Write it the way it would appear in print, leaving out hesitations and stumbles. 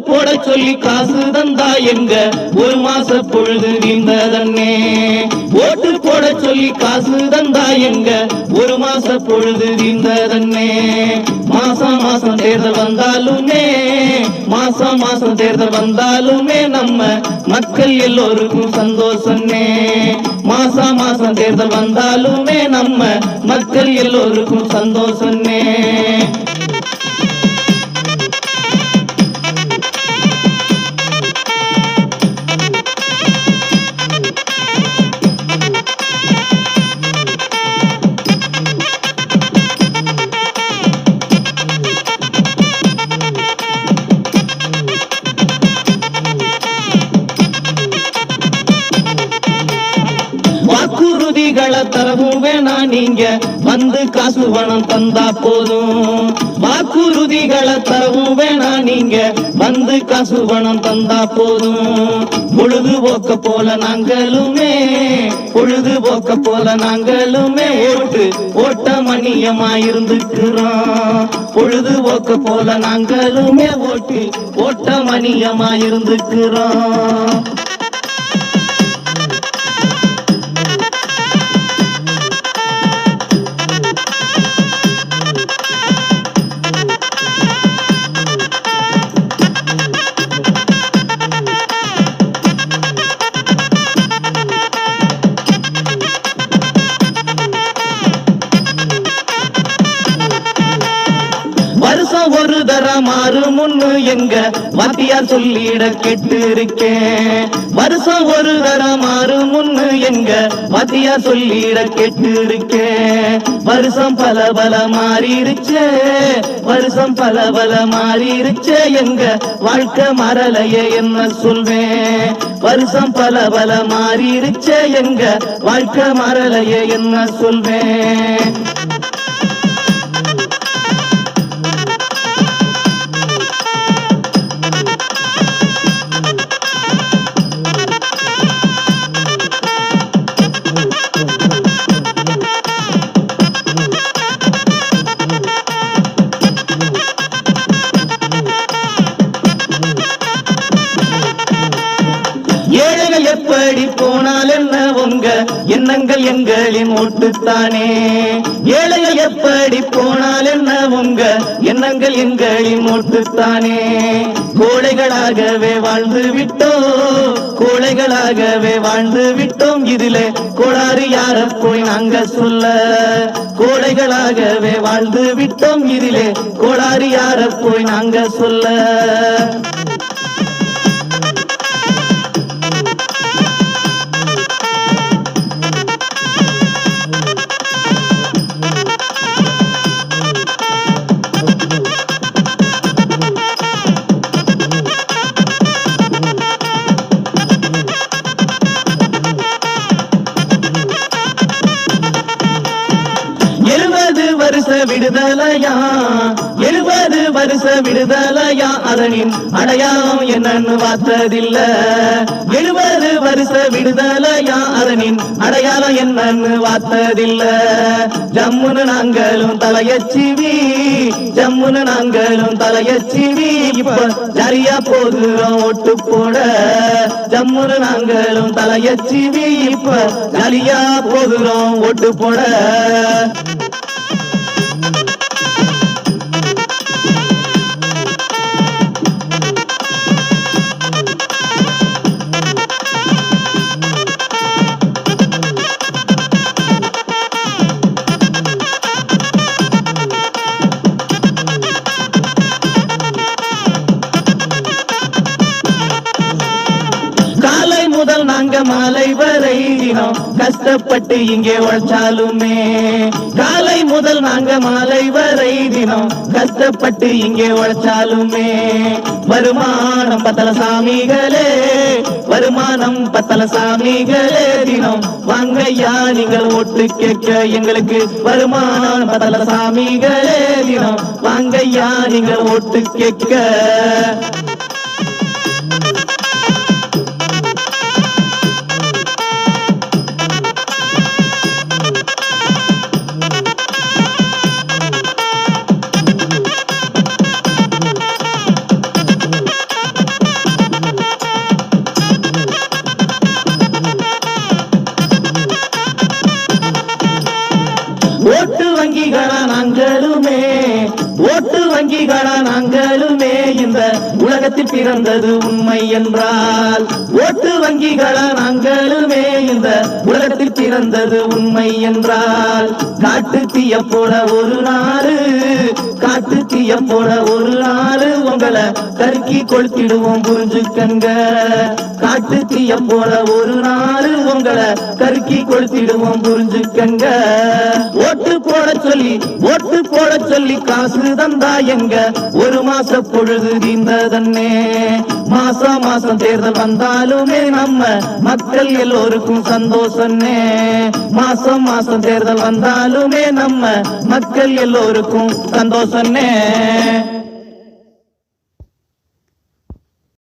போட சொல்லி காசு தந்தா எங்க ஒரு மாச பொழுது வீழ்ந்ததன்னே. ஓட்டு போட சொல்லி காசு தந்தா எங்க ஒரு மாச பொழுது வீழ்ந்ததன்னே. மாசம் மாசம் தேர்தல் வந்தாலுமே, மாசம் மாசம் தேர்தல் வந்தாலுமே நம்ம மக்கள் எல்லோருக்கும் சந்தோஷமே. மாசம் மாசம் தேர்தல் வந்தாலுமே நம்ம மக்கள் எல்லோருக்கும் சந்தோஷமே. வாக்குறுதிகளை தரவும் வேணா, நீங்க வந்து காசு பணம் தந்தா போதும். வாக்குறுதிகளை தரவும் வேணா, நீங்க வந்து காசு பணம் தந்தா போதும். பொழுதுபோக்க போல நாங்களுமே, பொழுதுபோக்க போல நாங்களுமே ஓட்ட மணியமா இருந்துக்கிறோம். பொழுதுபோக்க போல நாங்களுமே ஓட்ட மணியமா இருந்துக்கிறோம். வருஷம் ஒரு தர மாறு முன்னு எங்க வாத்தியார் சொல்லிட கேட்டு இருக்கேன். வருஷம் ஒரு தர மாறு முன்னு எங்க வாத்தியார் சொல்லிட கேட்டு இருக்கேன். வருஷம் பல பல மாறிடுச்சே, வருஷம் பல பல மாறிடுச்சே, எங்க வாழ்க்கை மரலையே என்ன சொல்வேன். வருஷம் பல பல மாறிடுச்சே, எங்க வாழ்க்கை மரலையே என்ன சொல்வேன். ஏழைகள் எப்படி போனால் என்ன, உங்க எண்ணங்கள் எங்களின் ஓட்டுத்தானே. ஏழைகள் எப்படி போனால் என்ன, உங்க எண்ணங்கள் எங்களின் ஓட்டுத்தானே. கோழைகளாகவே வாழ்ந்து விட்டோம், கோழைகளாகவே வாழ்ந்து விட்டோம். இதிலே கோளாறு யார போய் நாங்க சொல்ல. கோழைகளாகவே வாழ்ந்து விட்டோம், இதிலே கோளாறு யார போய் நாங்க சொல்ல. வருஷ விடுதலையா, 70 வருஷ விடுதலையா, அதனின் அடையாளம் என்னன்னு பார்த்ததில்ல. 70 வருஷ விடுதலையா, அதனின் அடையாளம் என்னன்னு பார்த்ததில்ல. ஜம்முன்னு நாங்களும் தலையச்சிவி, ஜம்முன்னு நாங்களும் தலையச்சிவி, இப்ப சரியா போதுறோம் ஓட்டு போட. ஜம்முன்னு நாங்களும் தலையச்சிவி, இப்ப சரியா போதுறோம் ஓட்டு போட. முதல் நாங்க மாலை வரை தினம் கஷ்டப்பட்டு இங்கே உழைச்சாலுமே, காலை முதல் நாங்க மாலை வரை தினம் கஷ்டப்பட்டு இங்கே உழைச்சாலுமே, வருமானம் பத்தல சாமிகளே, வருமானம் பத்தல சாமிகளே, தினம் வாங்கையா நீங்கள் ஓட்டு கேட்க எங்களுக்கு. வருமானம் பத்தல சாமிகளே, தினம் வாங்கையா நீங்கள் ஓட்டு கேட்க. ஓட்டு வங்கிகளா நாங்களுமே, ஓட்டு வங்கிகளா நாங்களுமே, இந்த உலகத்தில் பிறந்தது உண்மை என்றால். ஓட்டு வங்கிகளா நாங்களுமே, இந்த உலகத்தில் பிறந்தது உண்மை என்றால். காட்டு தீய போட ஒரு நாள், காட்டு தீய போட ஒரு நாள், உங்களை கருக்கி கொளுத்திடுவோம் புரிஞ்சுக்கங்க. காட்டு தீய போட ஒரு நாள், உங்களை கருக்கி கொளுத்திடுவோம் புரிஞ்சுக்கங்க. ஓட்டு போட சொல்லி, ஓட்டு போட சொல்லி காசு தந்தா எங்க ஒரு மாச பொழுது தீர்ந்ததன்னே. மாசம் மாசம் தேர்தல் வந்தாலுமே நம்ம மக்கள் எல்லோருக்கும் சந்தோஷன்னே. மாசம் மாசம் தேர்தல் வந்தாலுமே நம்ம மக்கள் எல்லோருக்கும் சந்தோஷன்னே.